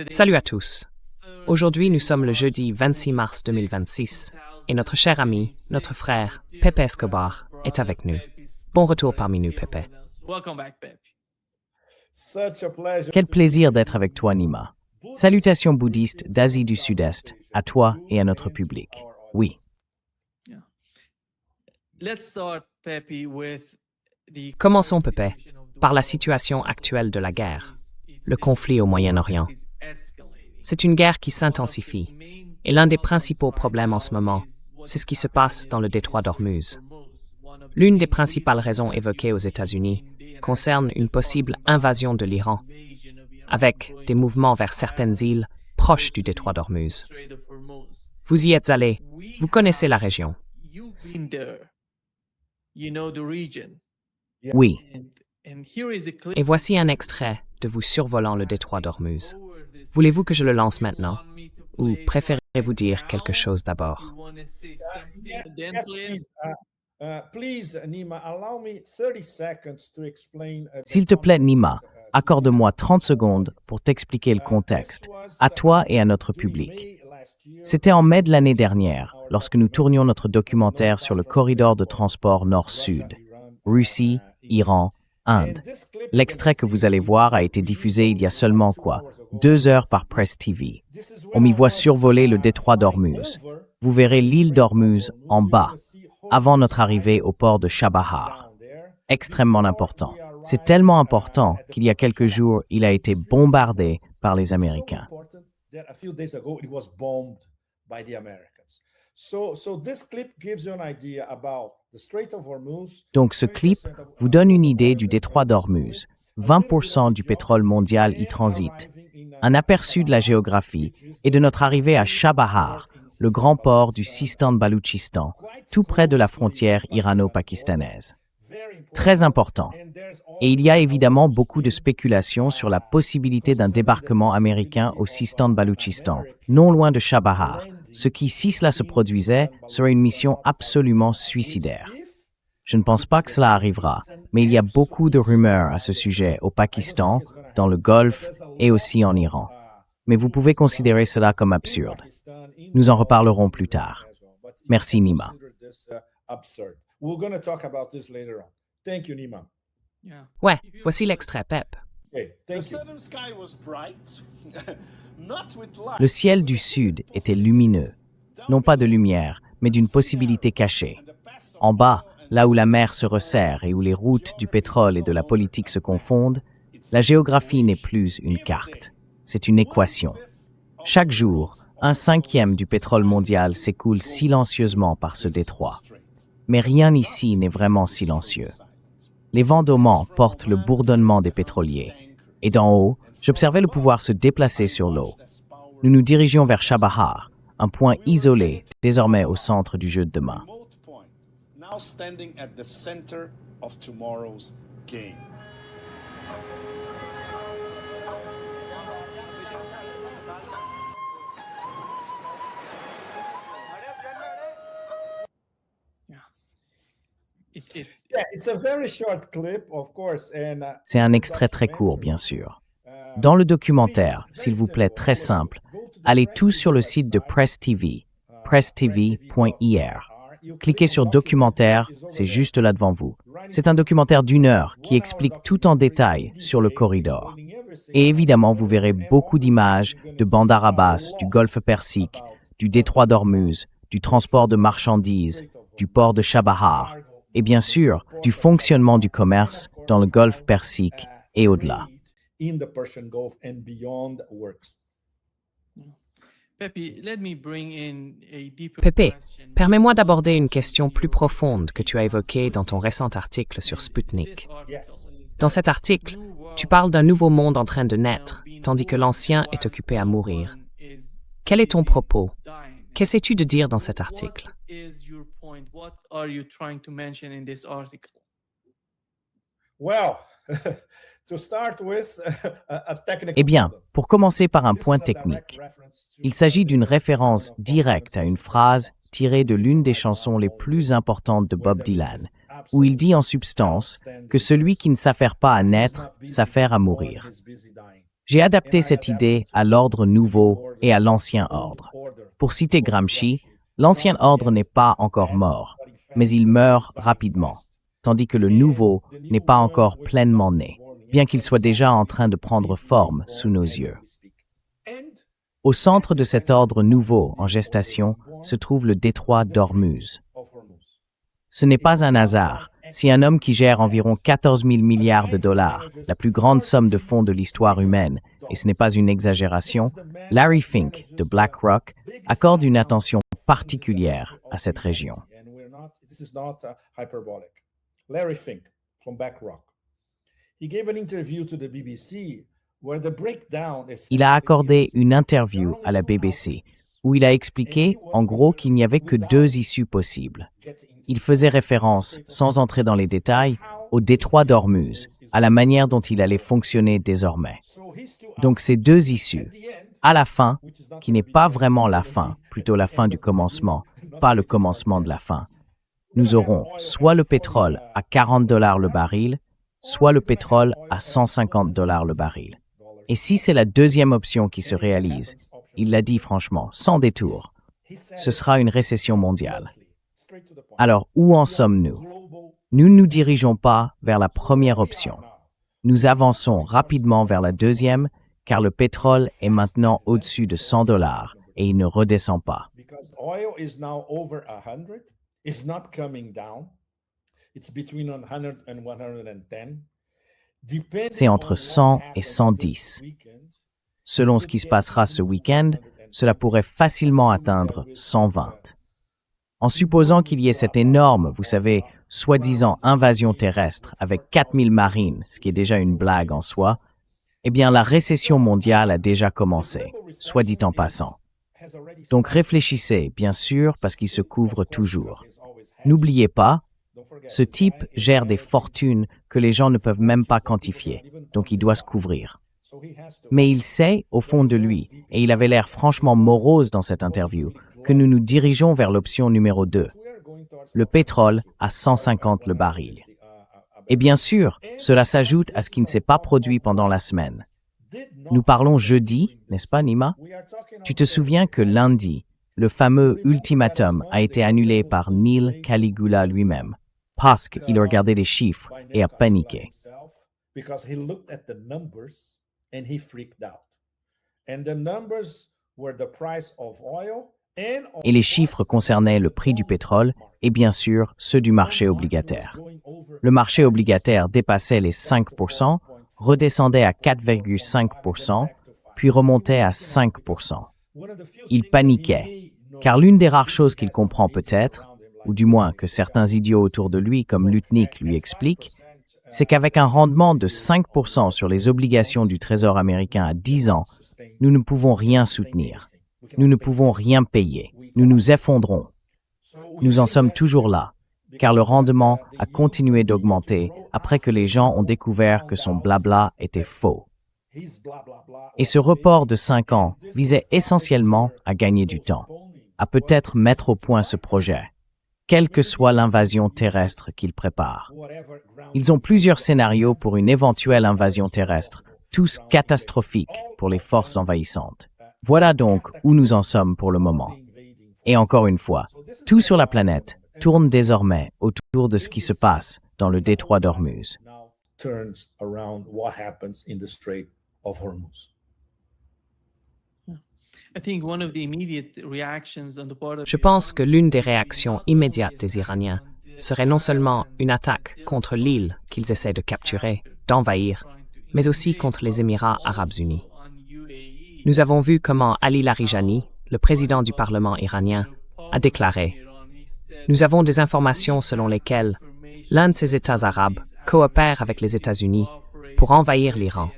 Salut à tous. Aujourd'hui, nous sommes le jeudi 26 mars 2026 et notre cher ami, notre frère, Pepe Escobar, est avec nous. Bon retour parmi nous, Pepe. Quel plaisir d'être avec toi, Nima. Salutations bouddhistes d'Asie du Sud-Est, à toi et à notre public. Oui. Commençons, Pepe, par la situation actuelle de la guerre, le conflit au Moyen-Orient. C'est une guerre qui s'intensifie, et l'un des principaux problèmes en ce moment, c'est ce qui se passe dans le détroit d'Ormuz. L'une des principales raisons évoquées aux États-Unis concerne une possible invasion de l'Iran, avec des mouvements vers certaines îles proches du détroit d'Ormuz. Vous y êtes allé, vous connaissez la région. Oui. Et voici un extrait de vous survolant le détroit d'Ormuz. Voulez-vous que je le lance maintenant? Ou préférez-vous dire quelque chose d'abord? S'il te plaît, Nima, accorde-moi 30 secondes pour t'expliquer le contexte, à toi et à notre public. C'était en mai de l'année dernière, lorsque nous tournions notre documentaire sur le corridor de transport nord-sud, Russie, Iran, Inde. L'extrait que vous allez voir a été diffusé il y a seulement 2 heures par Press TV. On m'y voit survoler le détroit d'Ormuz. Vous verrez l'île d'Ormuz en bas, avant notre arrivée au port de Chabahar. Extrêmement important. C'est tellement important qu'il y a quelques jours, il a été bombardé par les Américains. Donc ce clip vous donne une idée du détroit d'Ormuz. 20% du pétrole mondial y transite. Un aperçu de la géographie et de notre arrivée à Chabahar, le grand port du Sistan-Baloutchistan, tout près de la frontière irano-pakistanaise. Très important. Et il y a évidemment beaucoup de spéculations sur la possibilité d'un débarquement américain au Sistan-Baloutchistan, non loin de Chabahar, ce qui, si cela se produisait, serait une mission absolument suicidaire. Je ne pense pas que cela arrivera, mais il y a beaucoup de rumeurs à ce sujet au Pakistan, dans le Golfe et aussi en Iran. Mais vous pouvez considérer cela comme absurde. Nous en reparlerons plus tard. Merci, Nima. Ouais, voici l'extrait, Pep. Le ciel du sud était lumineux, non pas de lumière, mais d'une possibilité cachée. En bas, là où la mer se resserre et où les routes du pétrole et de la politique se confondent, la géographie n'est plus une carte, c'est une équation. Chaque jour, 1/5 du pétrole mondial s'écoule silencieusement par ce détroit. Mais rien ici n'est vraiment silencieux. Les vents d'Oman portent le bourdonnement des pétroliers. Et d'en haut, j'observais le pouvoir se déplacer sur l'eau. Nous nous dirigions vers Chabahar, un point isolé, désormais au centre du jeu de demain. C'est un extrait très court, bien sûr. Dans le documentaire, s'il vous plaît, très simple, allez tous sur le site de Press TV, presstv.ir. Cliquez sur documentaire, c'est juste là devant vous. C'est un documentaire d'1 heure qui explique tout en détail sur le corridor. Et évidemment, vous verrez beaucoup d'images de Bandar Abbas, du Golfe Persique, du détroit d'Ormuz, du transport de marchandises, du port de Chabahar, et bien sûr, du fonctionnement du commerce dans le Golfe Persique et au-delà. Pepe, permets-moi d'aborder une question plus profonde que tu as évoquée dans ton récent article sur Sputnik. Dans cet article, tu parles d'un nouveau monde en train de naître, tandis que l'ancien est occupé à mourir. Quel est ton propos? Qu'essaies-tu de dire dans cet article? Eh bien, pour commencer par un point technique, il s'agit d'une référence directe à une phrase tirée de l'une des chansons les plus importantes de Bob Dylan, où il dit en substance que celui qui ne s'affaire pas à naître s'affaire à mourir. J'ai adapté cette idée à l'ordre nouveau et à l'ancien ordre. Pour citer Gramsci, l'ancien ordre n'est pas encore mort, mais il meurt rapidement, tandis que le nouveau n'est pas encore pleinement né, bien qu'il soit déjà en train de prendre forme sous nos yeux. Au centre de cet ordre nouveau en gestation se trouve le détroit d'Ormuz. Ce n'est pas un hasard si un homme qui gère environ 14 000 milliards de dollars, la plus grande somme de fonds de l'histoire humaine, et ce n'est pas une exagération, Larry Fink de BlackRock accorde une attention particulière à cette région. Larry Fink from BlackRock. He gave an interview to the BBC where the breakdown is. Il a accordé une interview à la BBC où il a expliqué, en gros, qu'il n'y avait que deux issues possibles. Il faisait référence, sans entrer dans les détails, au détroit d'Ormuz, à la manière dont il allait fonctionner désormais. Donc ces deux issues, à la fin, qui n'est pas vraiment la fin, plutôt la fin du commencement, pas le commencement de la fin, nous aurons soit le pétrole à $40 le baril, soit le pétrole à $150 le baril. Et si c'est la deuxième option qui se réalise, il l'a dit franchement, sans détour, ce sera une récession mondiale. Alors, où en sommes-nous? Nous ne nous dirigeons pas vers la première option. Nous avançons rapidement vers la deuxième, car le pétrole est maintenant au-dessus de $100 et il ne redescend pas. It's not coming down. It's between 100 and 110. C'est entre 100 et 110. Selon ce qui se passera ce week-end, cela pourrait facilement atteindre 120. En supposant qu'il y ait cette énorme, vous savez, soi-disant invasion terrestre avec 4000 marines, ce qui est déjà une blague en soi, eh bien la récession mondiale a déjà commencé, soit dit en passant. Donc réfléchissez, bien sûr, parce qu'il se couvre toujours. N'oubliez pas, ce type gère des fortunes que les gens ne peuvent même pas quantifier, donc il doit se couvrir. Mais il sait, au fond de lui, et il avait l'air franchement morose dans cette interview, que nous nous dirigeons vers l'option numéro 2, le pétrole à 150 le baril. Et bien sûr, cela s'ajoute à ce qui ne s'est pas produit pendant la semaine. Nous parlons jeudi, n'est-ce pas, Nima? Tu te souviens que lundi, le fameux ultimatum a été annulé par Neil Caligula lui-même, parce qu'il a regardé les chiffres et a paniqué. Et les chiffres concernaient le prix du pétrole et bien sûr ceux du marché obligataire. Le marché obligataire dépassait les 5%, redescendait à 4,5%, puis remontait à 5%. Il paniquait, car l'une des rares choses qu'il comprend peut-être, ou du moins que certains idiots autour de lui comme Lutnick lui expliquent, c'est qu'avec un rendement de 5% sur les obligations du Trésor américain à 10 ans, nous ne pouvons rien soutenir. Nous ne pouvons rien payer. Nous nous effondrons. Nous en sommes toujours là, car le rendement a continué d'augmenter après que les gens ont découvert que son blabla était faux. Et ce report de 5 ans visait essentiellement à gagner du temps, à peut-être mettre au point ce projet, quelle que soit l'invasion terrestre qu'ils préparent. Ils ont plusieurs scénarios pour une éventuelle invasion terrestre, tous catastrophiques pour les forces envahissantes. Voilà donc où nous en sommes pour le moment. Et encore une fois, tout sur la planète tourne désormais autour de ce qui se passe dans le détroit d'Ormuz. Je pense que l'une des réactions immédiates des Iraniens serait non seulement une attaque contre l'île qu'ils essaient de capturer, d'envahir, mais aussi contre les Émirats arabes unis. Nous avons vu comment Ali Larijani, le président du Parlement iranien, a déclaré « Nous avons des informations selon lesquelles l'un de ces États arabes coopère avec les États-Unis pour envahir l'Iran.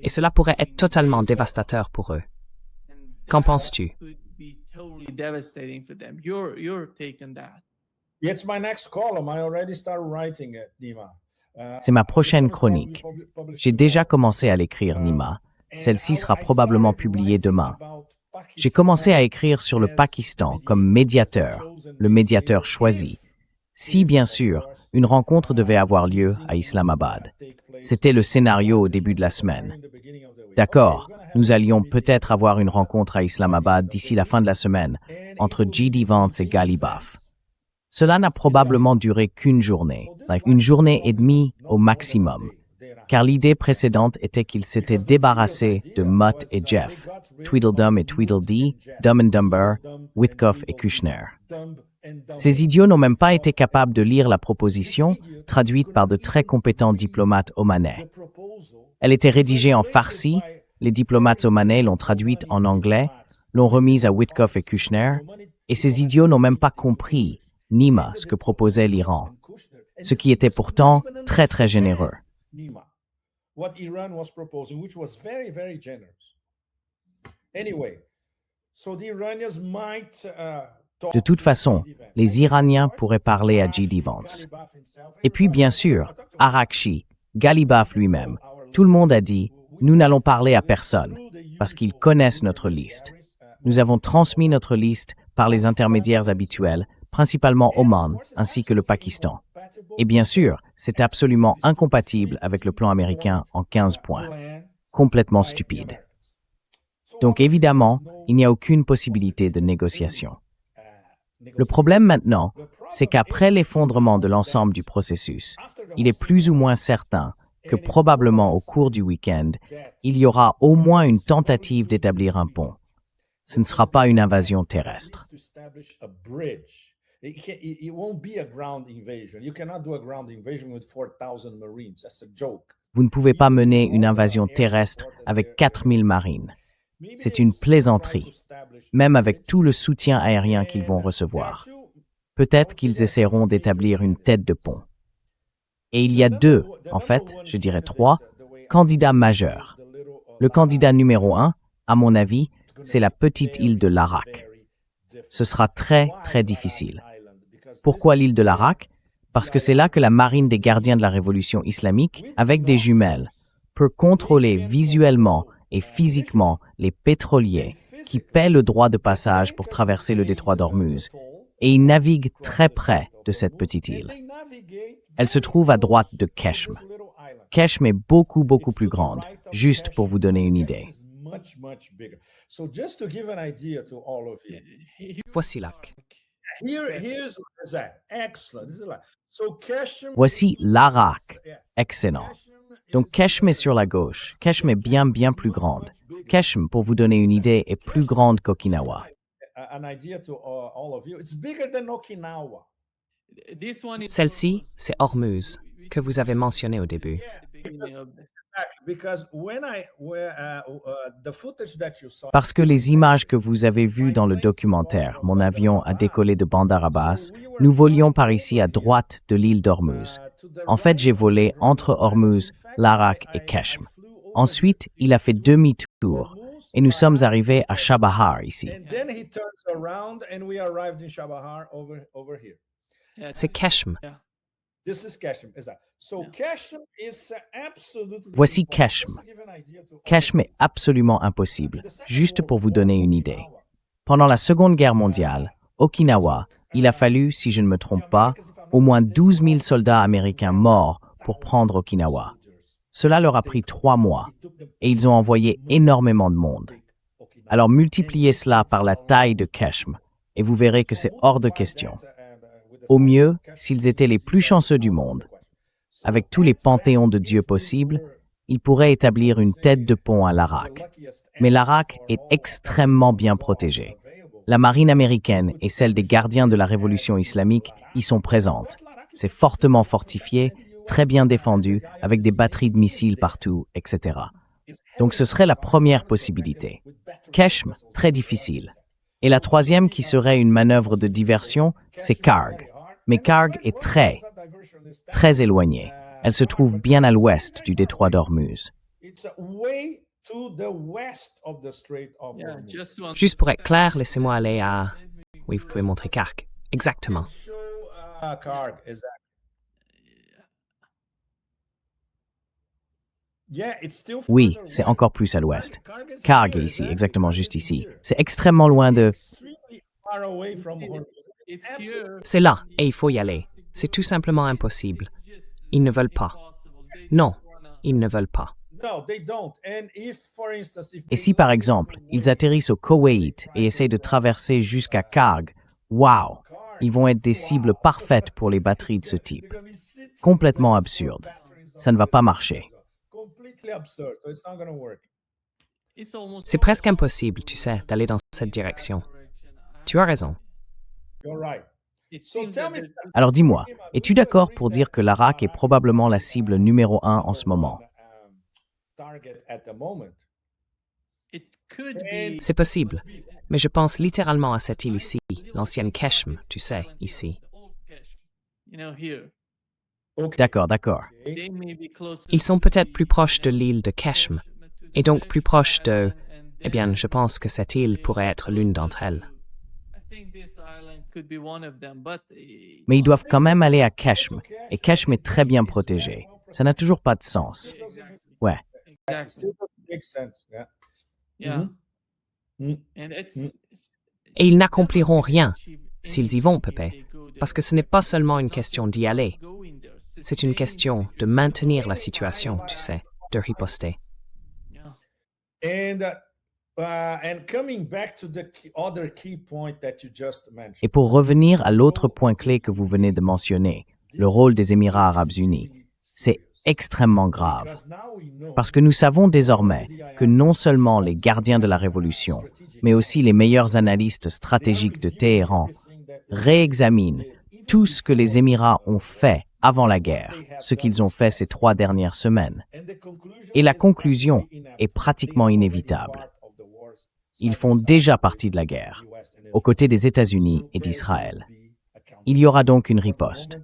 Et cela pourrait être totalement dévastateur pour eux. Qu'en penses-tu? » C'est ma prochaine chronique. J'ai déjà commencé à l'écrire, Nima. Celle-ci sera probablement publiée demain. J'ai commencé à écrire sur le Pakistan comme médiateur, le médiateur choisi. Si, bien sûr, une rencontre devait avoir lieu à Islamabad. C'était le scénario au début de la semaine. D'accord, nous allions peut-être avoir une rencontre à Islamabad d'ici la fin de la semaine entre J.D. Vance et Ghalibaf. Cela n'a probablement duré qu'une journée, une journée et demie au maximum, car l'idée précédente était qu'ils s'étaient débarrassés de Mutt et Jeff, Tweedledum et Tweedledee, Dumb and Dumber, Witkoff et Kushner. Ces idiots n'ont même pas été capables de lire la proposition, traduite par de très compétents diplomates omanais. Elle était rédigée en farsi, les diplomates omanais l'ont traduite en anglais, l'ont remise à Witkoff et Kushner, et ces idiots n'ont même pas compris, Nima, ce que proposait l'Iran, ce qui était pourtant très très généreux. What Iran was proposing, which was very, very generous. Anyway, so the Iranians might De toute façon, les Iraniens pourraient parler à J.D. Vance. Et puis, bien sûr, Arakchi, Ghalibaf lui-même, tout le monde a dit « Nous n'allons parler à personne » parce qu'ils connaissent notre liste. Nous avons transmis notre liste par les intermédiaires habituels, principalement Oman, ainsi que le Pakistan. Et bien sûr, c'est absolument incompatible avec le plan américain en 15 points. Complètement stupide. Donc évidemment, il n'y a aucune possibilité de négociation. Le problème maintenant, c'est qu'après l'effondrement de l'ensemble du processus, il est plus ou moins certain que probablement au cours du week-end, il y aura au moins une tentative d'établir un pont. Ce ne sera pas une invasion terrestre. It won't be a ground invasion. You cannot do a ground invasion with 4,000 Marines. That's a joke. Vous ne pouvez pas mener une invasion terrestre avec 4000 marines. C'est une plaisanterie, même avec tout le soutien aérien qu'ils vont recevoir. Peut-être qu'ils essaieront d'établir une tête de pont. Et il y a deux, en fait, je dirais trois, candidats majeurs. Le candidat numéro 1, à mon avis, c'est la petite île de Larak. Ce sera très, très difficile. Pourquoi l'île de Larak? Parce que c'est là que la marine des gardiens de la révolution islamique, avec des jumelles, peut contrôler visuellement et physiquement les pétroliers qui paient le droit de passage pour traverser le détroit d'Ormuz, et ils naviguent très près de cette petite île. Elle se trouve à droite de Keshm. Keshm est beaucoup, beaucoup plus grande, juste pour vous donner une idée. Voici Lac. Voici Larak. Excellent. Donc Keshm est sur la gauche. Keshm est bien, bien plus grande. Keshm, pour vous donner une idée, est plus grande qu'Okinawa. Celle-ci, c'est Ormuz, que vous avez mentionné au début. Parce que les images que vous avez vues dans le documentaire, mon avion a décollé de Bandar Abbas, nous volions par ici à droite de l'île d'Ormuz. En fait, j'ai volé entre Ormuz, Larak et Keshm. Ensuite, il a fait demi-tour et nous sommes arrivés à Chabahar ici. C'est Keshm. Voici Keshm. Keshm est absolument impossible, juste pour vous donner une idée. Pendant la Seconde Guerre mondiale, Okinawa, il a fallu, si je ne me trompe pas, au moins 12 000 soldats américains morts pour prendre Okinawa. Cela leur a pris 3 mois, et ils ont envoyé énormément de monde. Alors multipliez cela par la taille de Keshm, et vous verrez que c'est hors de question. Au mieux, s'ils étaient les plus chanceux du monde, avec tous les panthéons de dieux possibles, ils pourraient établir une tête de pont à Larak. Mais Larak est extrêmement bien protégé. La marine américaine et celle des gardiens de la révolution islamique y sont présentes. C'est fortement fortifié, très bien défendu, avec des batteries de missiles partout, etc. Donc ce serait la première possibilité. Keshm, très difficile. Et la troisième qui serait une manœuvre de diversion, c'est Karg. Mais Karg est très, très éloignée. Elle se trouve bien à l'ouest du détroit d'Ormuz. Juste pour être clair, laissez-moi aller à... Oui, vous pouvez montrer Karg. Exactement. Oui, c'est encore plus à l'ouest. Karg est ici, exactement juste ici. C'est extrêmement loin de... C'est là, et il faut y aller. C'est tout simplement impossible. Ils ne veulent pas. Non, ils ne veulent pas. No, they don't. And if, for instance, if Et si par exemple, ils atterrissent au Koweït et essayent de traverser jusqu'à Karg, waouh, ils vont être des cibles parfaites pour les batteries de ce type. Complètement absurde. Ça ne va pas marcher. Completely absurd. So it's not going to work. C'est presque impossible, tu sais, d'aller dans cette direction. Tu as raison. You're right. So tell me, Alors dis-moi, es-tu d'accord pour dire que l'Irak est probablement la cible numéro 1 en ce moment? target at the moment. C'est possible, mais je pense littéralement à cette île ici, l'ancienne Keshm, tu sais, ici. D'accord, d'accord. Ils sont peut-être plus proches de l'île de Keshm, et donc plus proches de... Eh bien, je pense que cette île pourrait être l'une d'entre elles. Mais ils doivent quand même aller à Keshm, et Keshm est très bien protégé. Ça n'a toujours pas de sens. Ouais. Still doesn't make sense. Yeah. Mm. And Et ils n'accompliront rien s'ils y vont, Pépé, parce que ce n'est pas seulement une question d'y aller, c'est une question de maintenir la situation, tu sais, de riposter. And coming back to the other key point that you just mentioned. Et pour revenir à l'autre point clé que vous venez de mentionner, le rôle des Émirats arabes unis, c'est extrêmement grave. Because now we know Parce que nous savons désormais que non seulement les gardiens de la révolution, mais aussi les meilleurs analystes stratégiques de Téhéran réexaminent tout ce que les Émirats ont fait avant la guerre, ce qu'ils ont fait ces 3 dernières semaines. Et la conclusion est pratiquement inévitable. Ils font déjà partie de la guerre, aux côtés des États-Unis et d'Israël. Il y aura donc une riposte.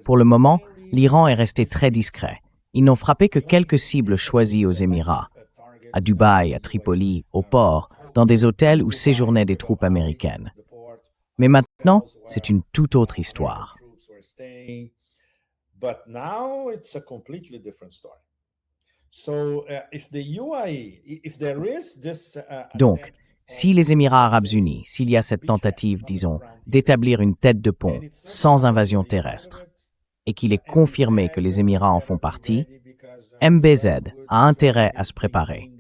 Pour le moment, l'Iran est resté très discret. Ils n'ont frappé que quelques cibles choisies aux Émirats, à Dubaï, à Tripoli, au port, dans des hôtels où séjournaient des troupes américaines. Mais maintenant, c'est une toute autre histoire. But now it's a completely different story. So if the UAE, if there is this Donc, si les Émirats arabes unis, s'il y a cette tentative, disons, d'établir une tête de pont sans invasion terrestre, et qu'il est confirmé que les Émirats en font partie, MBZ a intérêt à se préparer,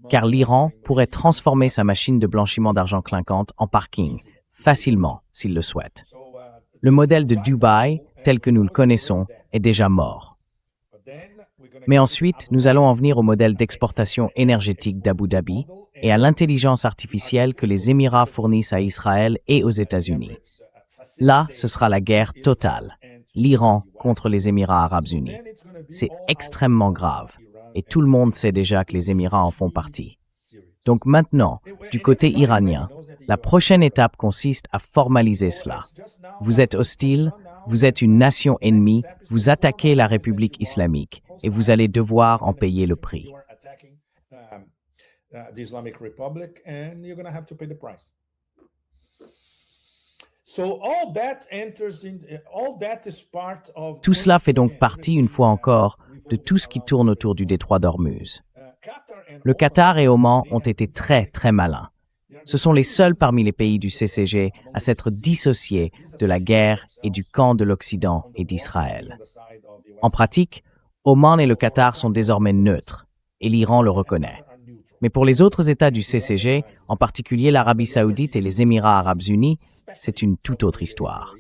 car l'Iran pourrait transformer sa machine de blanchiment d'argent clinquante en parking, facilement s'il le souhaite. Le modèle de Dubaï, tel que nous le connaissons, est déjà mort. Mais ensuite, nous allons en venir au modèle d'exportation énergétique d'Abu Dhabi et à l'intelligence artificielle que les Émirats fournissent à Israël et aux États-Unis. Là, ce sera la guerre totale, l'Iran contre les Émirats arabes unis. C'est extrêmement grave, et tout le monde sait déjà que les Émirats en font partie. Donc maintenant, du côté iranien, la prochaine étape consiste à formaliser cela. Vous êtes hostile, vous êtes une nation ennemie, vous attaquez la République islamique, et vous allez devoir en payer le prix. The Islamic Republic, and you're going to have to pay the price. Tout cela fait donc partie, une fois encore, de tout ce qui tourne autour du détroit d'Ormuz. Le Qatar et Oman ont été très, très malins. Ce sont les seuls parmi les pays du CCG à s'être dissociés de la guerre et du camp de l'Occident et d'Israël. En pratique, Oman et le Qatar sont désormais neutres, et l'Iran le reconnaît. Mais pour les autres États du CCG, en particulier l'Arabie saoudite et les Émirats arabes unis, c'est une toute autre histoire.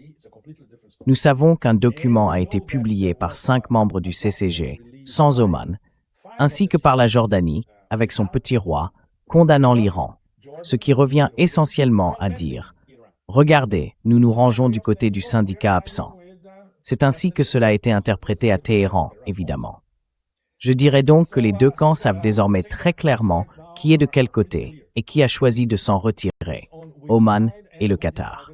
Nous savons qu'un document a été publié par 5 membres du CCG, sans Oman, ainsi que par la Jordanie, avec son petit roi, condamnant l'Iran, ce qui revient essentiellement à dire « Regardez, nous nous rangeons du côté du syndicat absent ». C'est ainsi que cela a été interprété à Téhéran, évidemment. Je dirais donc que les deux camps savent désormais très clairement qui est de quel côté et qui a choisi de s'en retirer, Oman et le Qatar.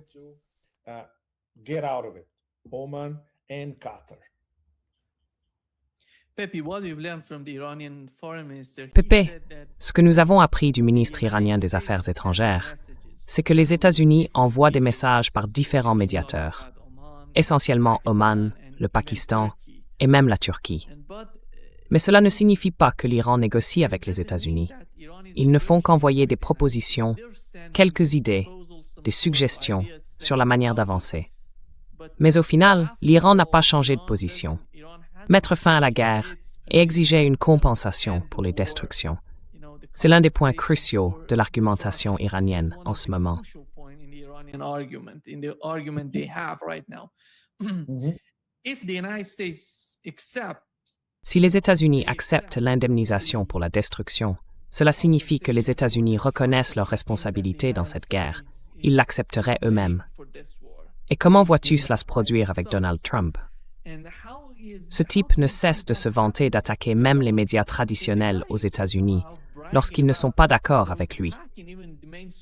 Pépé, ce que nous avons appris du ministre iranien des Affaires étrangères, c'est que les États-Unis envoient des messages par différents médiateurs, essentiellement Oman, le Pakistan et même la Turquie. Mais cela ne signifie pas que l'Iran négocie avec les États-Unis. Ils ne font qu'envoyer des propositions, quelques idées, des suggestions sur la manière d'avancer. Mais au final, l'Iran n'a pas changé de position. Mettre fin à la guerre et exigeait une compensation pour les destructions. C'est l'un des points cruciaux de l'argumentation iranienne en ce moment. Mhm. Si les États-Unis acceptent l'indemnisation pour la destruction, cela signifie que les États-Unis reconnaissent leur responsabilité dans cette guerre. Ils l'accepteraient eux-mêmes. Et comment vois-tu cela se produire avec Donald Trump? Ce type ne cesse de se vanter d'attaquer même les médias traditionnels aux États-Unis lorsqu'ils ne sont pas d'accord avec lui.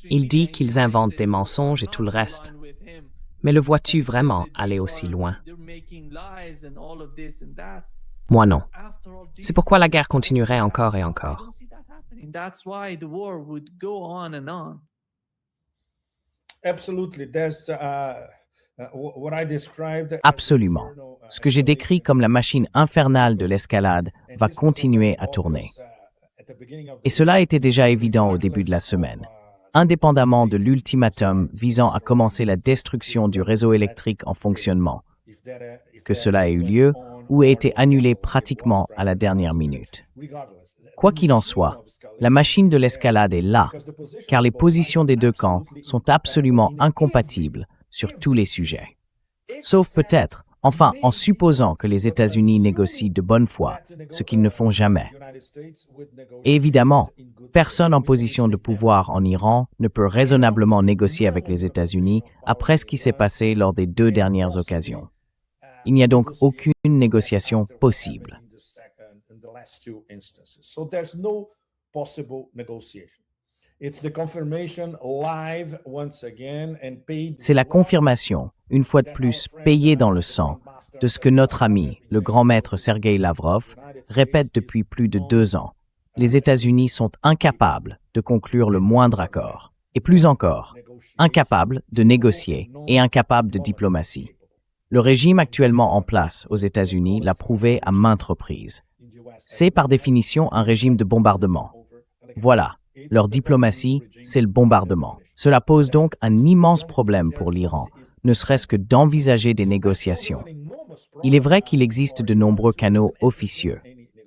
Il dit qu'ils inventent des mensonges et tout le reste. Mais le vois-tu vraiment aller aussi loin? Moi non. C'est pourquoi la guerre continuerait encore et encore. Absolutely. There's what I described. Absolument. Ce que j'ai décrit comme la machine infernale de l'escalade va continuer à tourner. Et cela était déjà évident au début de la semaine, indépendamment de l'ultimatum visant à commencer la destruction du réseau électrique en fonctionnement, que cela ait eu lieu ou ait été annulé pratiquement à la dernière minute. Quoi qu'il en soit, la machine de l'escalade est là, car les positions des deux camps sont absolument incompatibles sur tous les sujets. Sauf peut-être, enfin en supposant que les États-Unis négocient de bonne foi, ce qu'ils ne font jamais. Et évidemment, personne en position de pouvoir en Iran ne peut raisonnablement négocier avec les États-Unis après ce qui s'est passé lors des deux dernières occasions. Il n'y a donc aucune négociation possible. C'est la confirmation, une fois de plus payée dans le sang, de ce que notre ami, le grand maître Sergei Lavrov, répète depuis plus de 2 ans. Les États-Unis sont incapables de conclure le moindre accord, et plus encore, incapables de négocier et incapables de diplomatie. Le régime actuellement en place aux États-Unis l'a prouvé à maintes reprises. C'est par définition un régime de bombardement. Voilà, leur diplomatie, c'est le bombardement. Cela pose donc un immense problème pour l'Iran, ne serait-ce que d'envisager des négociations. Il est vrai qu'il existe de nombreux canaux officieux.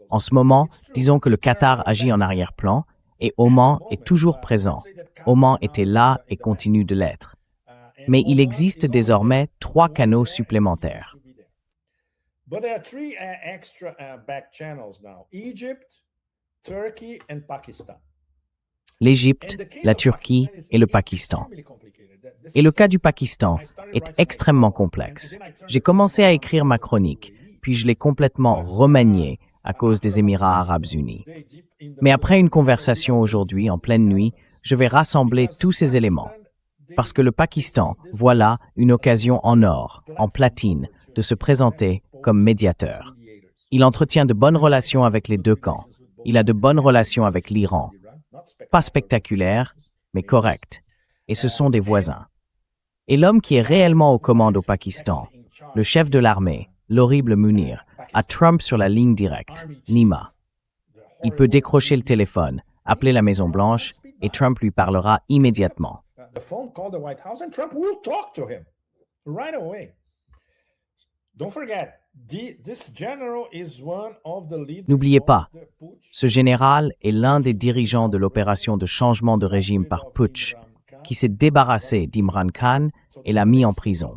En ce moment, disons que le Qatar agit en arrière-plan et Oman est toujours présent. Oman était là et continue de l'être. Mais il existe désormais 3 canaux supplémentaires. But there are 3 extra back channels now: Egypt, Turkey, and Pakistan. L'Égypte, la Turquie et le Pakistan. Et le cas du Pakistan est extrêmement complexe. J'ai commencé à écrire ma chronique, puis je l'ai complètement remaniée à cause des Émirats arabes unis. Mais après une conversation aujourd'hui en pleine nuit, je vais rassembler tous ces éléments. Parce que le Pakistan voit là une occasion en or, en platine, de se présenter comme médiateur. Il entretient de bonnes relations avec les deux camps. Il a de bonnes relations avec l'Iran. Pas spectaculaires, mais correctes. Et ce sont des voisins. Et l'homme qui est réellement aux commandes au Pakistan, le chef de l'armée, l'horrible Munir, a Trump sur la ligne directe, Nima. Il peut décrocher le téléphone, appeler la Maison-Blanche, et Trump lui parlera immédiatement. The phone called the White House and Trump will talk to him right away. Don't forget, this general is one of the leaders. N'oubliez pas, ce général est l'un des dirigeants de l'opération de changement de régime par putsch, qui s'est débarrassé d'Imran Khan et l'a mis en prison.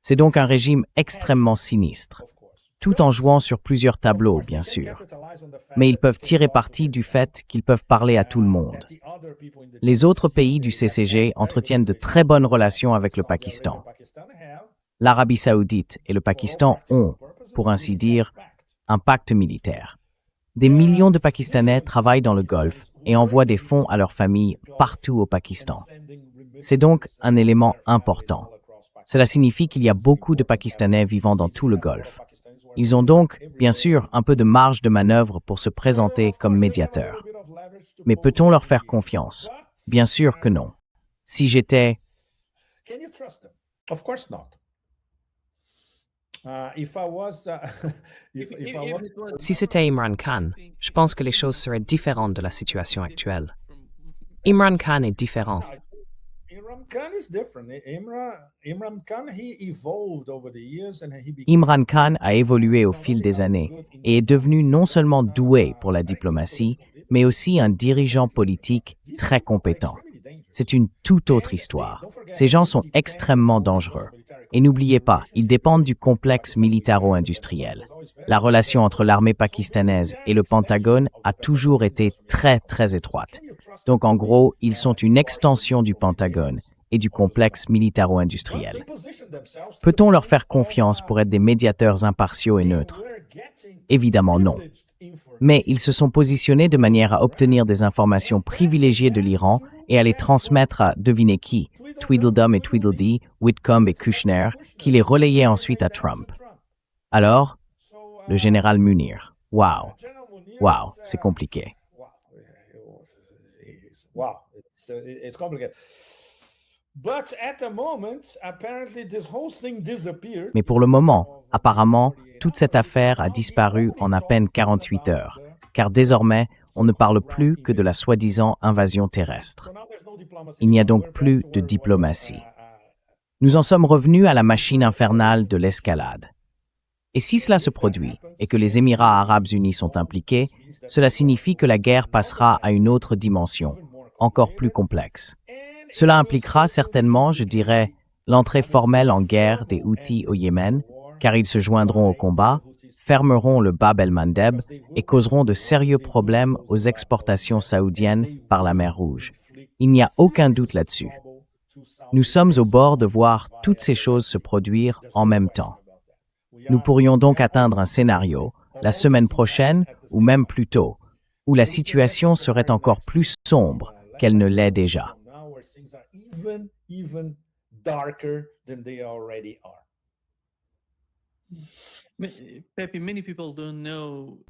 C'est donc un régime extrêmement sinistre, tout en jouant sur plusieurs tableaux, bien sûr. Mais ils peuvent tirer parti du fait qu'ils peuvent parler à tout le monde. Les autres pays du CCG entretiennent de très bonnes relations avec le Pakistan. L'Arabie saoudite et le Pakistan ont, pour ainsi dire, un pacte militaire. Des millions de Pakistanais travaillent dans le Golfe et envoient des fonds à leurs familles partout au Pakistan. C'est donc un élément important. Cela signifie qu'il y a beaucoup de Pakistanais vivant dans tout le Golfe. Ils ont donc, bien sûr, un peu de marge de manœuvre pour se présenter comme médiateurs. Mais peut-on leur faire confiance? Bien sûr que non. Si j'étais... Can you trust them? Of course not. If I was, Si c'était Imran Khan, je pense que les choses seraient différentes de la situation actuelle. Imran Khan est différent. Khan is different. Imran Khan, he evolved over the years and he became Imran Khan a évolué au fil des années et est devenu non seulement doué pour la diplomatie, mais aussi un dirigeant politique très compétent. C'est une toute autre histoire. Ces gens sont extrêmement dangereux. Et n'oubliez pas, ils dépendent du complexe militaro-industriel. La relation entre l'armée pakistanaise et le Pentagone a toujours été très, très étroite. Donc en gros, ils sont une extension du Pentagone et du complexe militaro-industriel. Peut-on leur faire confiance pour être des médiateurs impartiaux et neutres? Évidemment non. Mais ils se sont positionnés de manière à obtenir des informations privilégiées de l'Iran et à les transmettre à, devinez qui, Tweedledum et Tweedledee, Whitcomb et Kushner, qui les relayaient ensuite à Trump. Alors, le général Munir. Waouh, c'est compliqué. Wow, it's complicated. But at the moment, apparently this whole thing disappeared. Mais pour le moment, apparemment, toute cette affaire a disparu en à peine 48 heures, car désormais, on ne parle plus que de la soi-disant invasion terrestre. Il n'y a donc plus de diplomatie. Nous en sommes revenus à la machine infernale de l'escalade. Et si cela se produit et que les Émirats arabes unis sont impliqués, cela signifie que la guerre passera à une autre dimension, encore plus complexe. Cela impliquera certainement, je dirais, l'entrée formelle en guerre des Houthis au Yémen, car ils se joindront au combat, fermeront le Bab el-Mandeb et causeront de sérieux problèmes aux exportations saoudiennes par la mer Rouge. Il n'y a aucun doute là-dessus. Nous sommes au bord de voir toutes ces choses se produire en même temps. Nous pourrions donc atteindre un scénario, la semaine prochaine ou même plus tôt, où la situation serait encore plus sombre qu'elle ne l'est déjà. Even darker than they already are.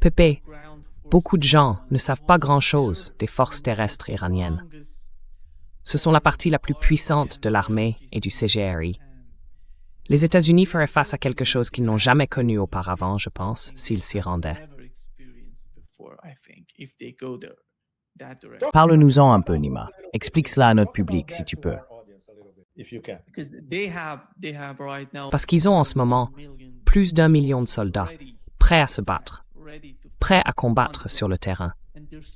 Pepe, beaucoup de gens ne savent pas grand-chose des forces terrestres iraniennes. Ce sont la partie la plus puissante de l'armée et du CGRI. Les États-Unis feraient face à quelque chose qu'ils n'ont jamais connu auparavant, je pense, s'ils s'y rendaient. Parle-nous-en un peu, Nima. Explique cela à notre public, si tu peux. Parce qu'ils ont en ce moment plus d'1 million de soldats prêts à se battre, prêts à combattre sur le terrain.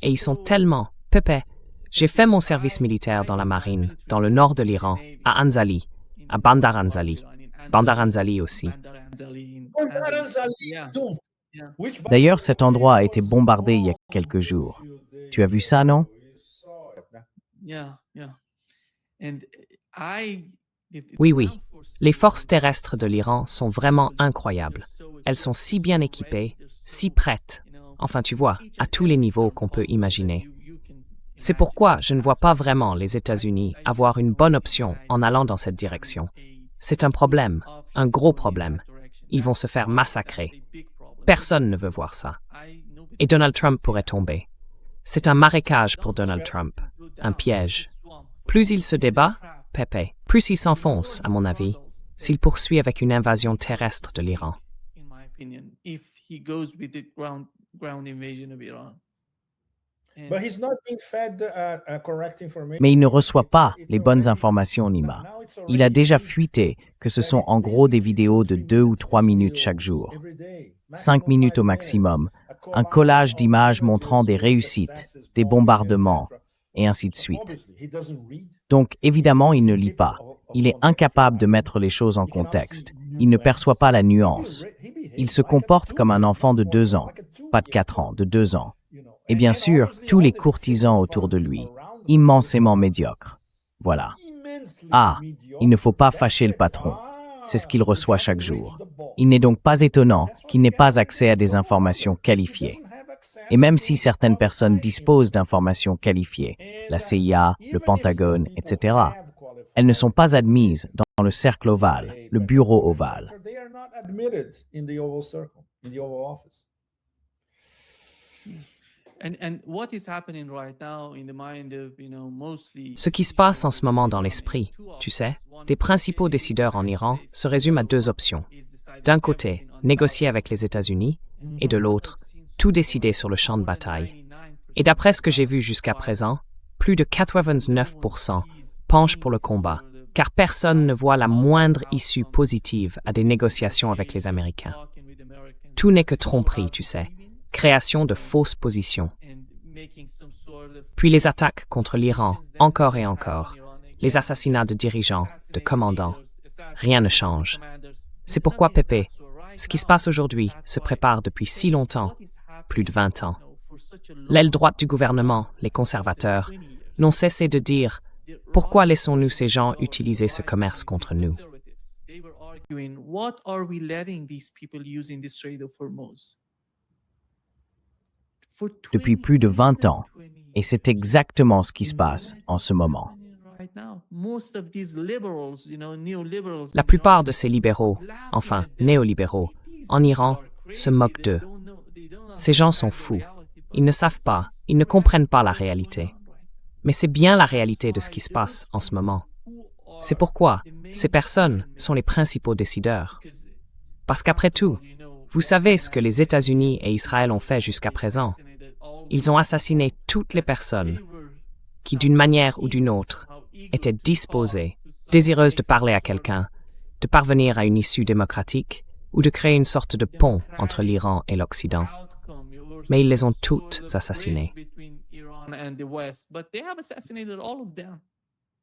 Et ils sont tellement... Pepe, j'ai fait mon service militaire dans la marine, dans le nord de l'Iran, à Anzali, à Bandar Anzali. Bandar Anzali aussi. D'ailleurs, cet endroit a été bombardé il y a quelques jours. Tu as vu ça, non? Oui. Les forces terrestres de l'Iran sont vraiment incroyables. Elles sont si bien équipées, si prêtes. Enfin, tu vois, à tous les niveaux qu'on peut imaginer. C'est pourquoi je ne vois pas vraiment les États-Unis avoir une bonne option en allant dans cette direction. C'est un problème, un gros problème. Ils vont se faire massacrer. Personne ne veut voir ça. Et Donald Trump pourrait tomber. C'est un marécage pour Donald Trump, un piège. Plus il se débat, Pepe, plus il s'enfonce, à mon avis, s'il poursuit avec une invasion terrestre de l'Iran. Mais il ne reçoit pas les bonnes informations, Nima. Il a déjà fuité que ce sont en gros des vidéos de 2 ou 3 minutes chaque jour. 5 minutes au maximum. Un collage d'images montrant des réussites, des bombardements, et ainsi de suite. Donc, évidemment, il ne lit pas. Il est incapable de mettre les choses en contexte. Il ne perçoit pas la nuance. Il se comporte comme un enfant de 2 ans, pas de 4 ans, de 2 ans. Et bien sûr, tous les courtisans autour de lui, immensément médiocres. Voilà. Ah, il ne faut pas fâcher le patron. C'est ce qu'il reçoit chaque jour. Il n'est donc pas étonnant qu'il n'ait pas accès à des informations qualifiées. Et même si certaines personnes disposent d'informations qualifiées, la CIA, le Pentagone, etc., elles ne sont pas admises dans le cercle ovale, le bureau ovale. Ce qui se passe en ce moment dans l'esprit, tu sais, des principaux décideurs en Iran se résume à 2 options. D'un côté, négocier avec les États-Unis, et de l'autre, tout décider sur le champ de bataille. Et d'après ce que j'ai vu jusqu'à présent, plus de 89% penchent pour le combat, car personne ne voit la moindre issue positive à des négociations avec les Américains. Tout n'est que tromperie, tu sais, création de fausses positions. Puis les attaques contre l'Iran, encore et encore, les assassinats de dirigeants, de commandants. Rien ne change. C'est pourquoi, Pepe, ce qui se passe aujourd'hui se prépare depuis si longtemps, plus de 20 ans. L'aile droite du gouvernement, les conservateurs, n'ont cessé de dire « Pourquoi laissons-nous ces gens utiliser ce commerce contre nous ?» Depuis plus de 20 ans, et c'est exactement ce qui se passe en ce moment. La plupart de ces libéraux, enfin néolibéraux, en Iran, se moquent d'eux. Ces gens sont fous. Ils ne savent pas, ils ne comprennent pas la réalité. Mais c'est bien la réalité de ce qui se passe en ce moment. C'est pourquoi ces personnes sont les principaux décideurs. Parce qu'après tout, vous savez ce que les États-Unis et Israël ont fait jusqu'à présent. Ils ont assassiné toutes les personnes qui, d'une manière ou d'une autre, étaient disposées, désireuses de parler à quelqu'un, de parvenir à une issue démocratique ou de créer une sorte de pont entre l'Iran et l'Occident. Mais ils les ont toutes assassinées.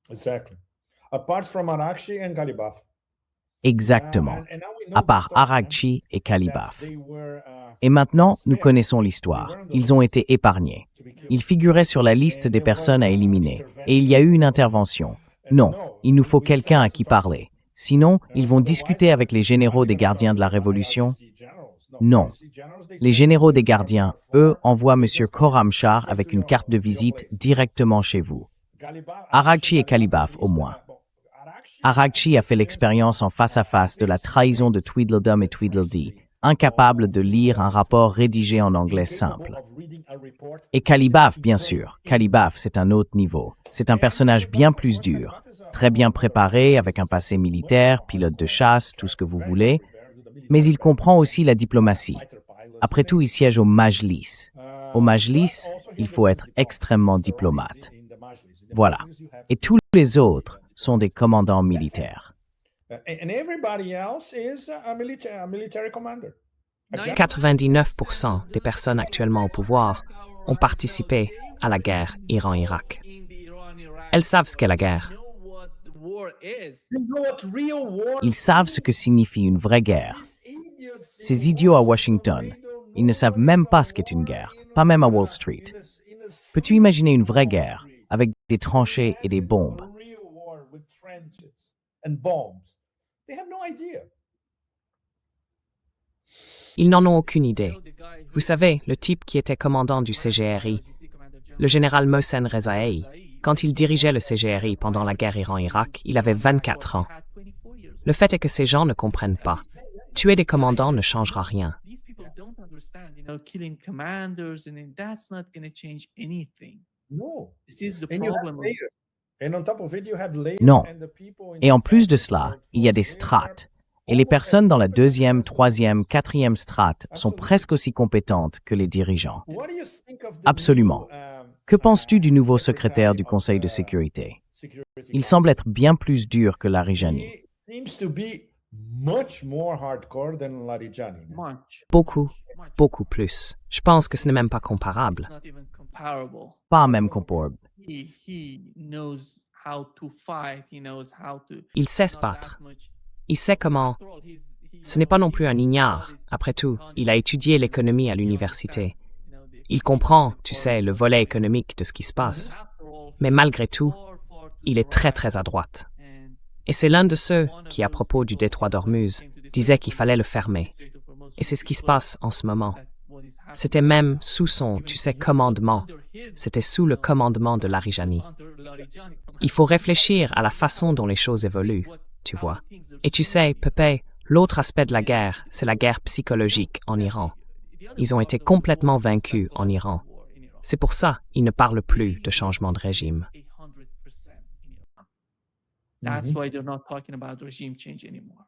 Exactly. Apart from Arakchi and Ghalibaf. Exactement, And now we know à the part story, Arakchi et that Kalibaf. they were, Et maintenant, nous connaissons l'histoire. Ils ont été épargnés. Ils figuraient sur la liste des personnes à éliminer. Et il y a eu une intervention. Non, il nous faut quelqu'un à qui parler. Sinon, ils vont discuter avec les généraux des gardiens de la Révolution. Non. Les généraux des gardiens, eux, envoient M. Khorramshahr avec une carte de visite directement chez vous. Arakchi et Kalibaf, au moins. Arakchi a fait l'expérience en face-à-face de la trahison de Tweedledum et Tweedledee, incapable de lire un rapport rédigé en anglais simple. Et Kalibaf, bien sûr. Kalibaf, c'est un autre niveau. C'est un personnage bien plus dur, très bien préparé, avec un passé militaire, pilote de chasse, tout ce que vous voulez, mais il comprend aussi la diplomatie. Après tout, il siège au Majlis. Au Majlis, il faut être extrêmement diplomate. Voilà. Et tous les autres sont des commandants militaires. And everybody else is a military commander. 99% des personnes actuellement au pouvoir ont participé à la guerre Iran-Irak. Elles savent ce qu'est la guerre. Ils savent ce que signifie une vraie guerre. Ces idiots à Washington, ils ne savent même pas ce qu'est une guerre, pas même à Wall Street. Peux-tu imaginer une vraie guerre avec des tranchées et des bombes? Ils n'en ont aucune idée. Vous savez, le type qui était commandant du CGRI, le général Mohsen Rezaei, quand il dirigeait le CGRI pendant la guerre Iran-Irak, il avait 24 ans. Le fait est que ces gens ne comprennent pas. Tuer des commandants ne changera rien. Non. Et en plus de cela, il y a des strates. Et les personnes dans la deuxième, troisième, quatrième strate sont presque aussi compétentes que les dirigeants. Absolument. Que penses-tu du nouveau secrétaire du Conseil de sécurité? Il semble être bien plus dur que Larijani. Beaucoup, beaucoup plus. Je pense que ce n'est même pas comparable. Pas même comparable. Il sait se battre. Il sait comment. Ce n'est pas non plus un ignare. Après tout, il a étudié l'économie à l'université. Il comprend, tu sais, le volet économique de ce qui se passe. Mais malgré tout, il est très très à droite. Et c'est l'un de ceux qui, à propos du détroit d'Ormuz, disait qu'il fallait le fermer. Et c'est ce qui se passe en ce moment. C'était même sous son, tu sais, commandement. C'était sous le commandement de Larijani. Il faut réfléchir à la façon dont les choses évoluent, tu vois. Et tu sais, Pepe, l'autre aspect de la guerre, c'est la guerre psychologique en Iran. Ils ont été complètement vaincus en Iran. C'est pour ça qu'ils ne parlent plus de changement de régime. That's why they're not talking about regime change anymore.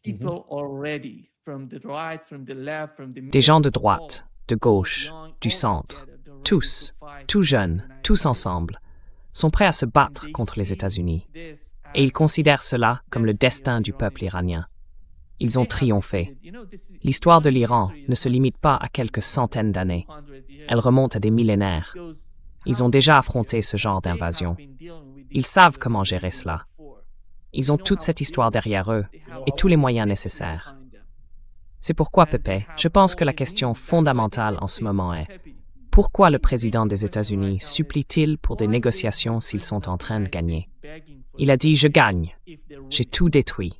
People already from the right, from the left, from the Des gens de droite, de gauche, du centre, tous, tout jeunes, tous ensemble, sont prêts à se battre contre les États-Unis. Et ils considèrent cela comme le destin du peuple iranien. Ils ont triomphé. L'histoire de l'Iran ne se limite pas à quelques centaines d'années. Elle remonte à des millénaires. Ils ont déjà affronté ce genre d'invasion. Ils savent comment gérer cela. Ils ont toute cette histoire derrière eux et tous les moyens nécessaires. C'est pourquoi, Pepe, je pense que la question fondamentale en ce moment est pourquoi le président des États-Unis supplie-t-il pour des négociations s'ils sont en train de gagner? Il a dit « Je gagne. J'ai tout détruit.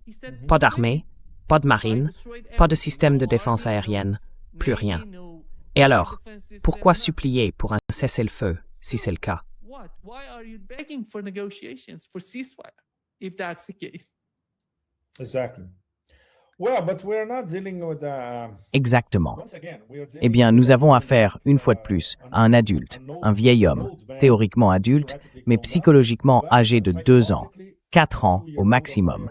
Pas d'armée, pas de marine, pas de système de défense aérienne, plus rien. » Et alors, pourquoi supplier pour un cessez-le-feu, si c'est le cas? Exactly. Well, but we're not dealing with Exactement. once again, we are dealing Eh bien, nous with, avons affaire, une fois de plus, à un adulte, un vieil homme, théoriquement adulte, mais psychologiquement âgé de 2 ans, 4 ans au maximum,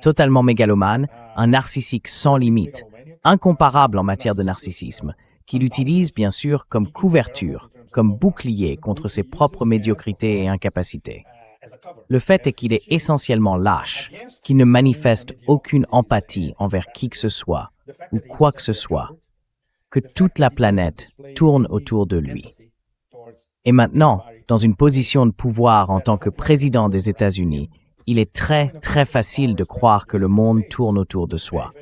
totalement mégalomane, un narcissique sans limite, incomparable en matière de narcissisme, qu'il utilise bien sûr comme couverture, comme bouclier contre ses propres médiocrités et incapacités. as a cover. Le fait est qu'il est essentiellement lâche, qu'il ne manifeste aucune empathie envers qui que ce soit, ou quoi que ce soit, que toute la planète tourne autour de lui. Et maintenant, dans une position de pouvoir en tant que président des États-Unis, il est très, très facile de croire que le monde tourne autour de soi.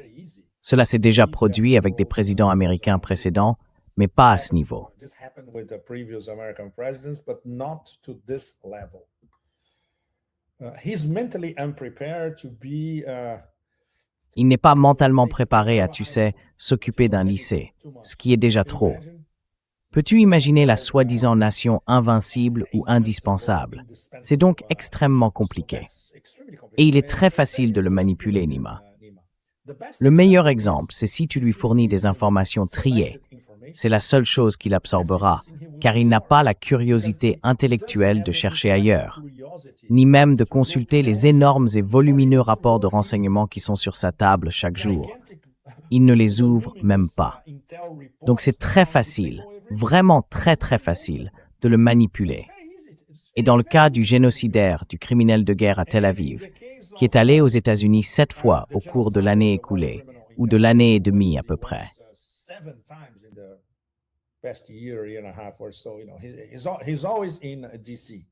Cela s'est déjà produit avec des présidents américains précédents, mais pas à ce niveau. This happened with the previous American presidents, but not to this level. He's mentally unprepared to be. Il n'est pas mentalement préparé à, tu sais, s'occuper d'un lycée, ce qui est déjà trop. Peux-tu imaginer la soi-disant nation invincible ou indispensable? C'est donc extrêmement compliqué. Et il est très facile de le manipuler, Nima. Le meilleur exemple, c'est si tu lui fournis des informations triées. C'est la seule chose qu'il absorbera, car il n'a pas la curiosité intellectuelle de chercher ailleurs, ni même de consulter les énormes et volumineux rapports de renseignements qui sont sur sa table chaque jour. Il ne les ouvre même pas. Donc c'est très facile, vraiment très très facile, de le manipuler. Et dans le cas du génocidaire, du criminel de guerre à Tel Aviv, qui est allé aux États-Unis 7 fois au cours de l'année écoulée, ou de l'année et demie à peu près. 7 times in the past year and a half or so, he's always in DC.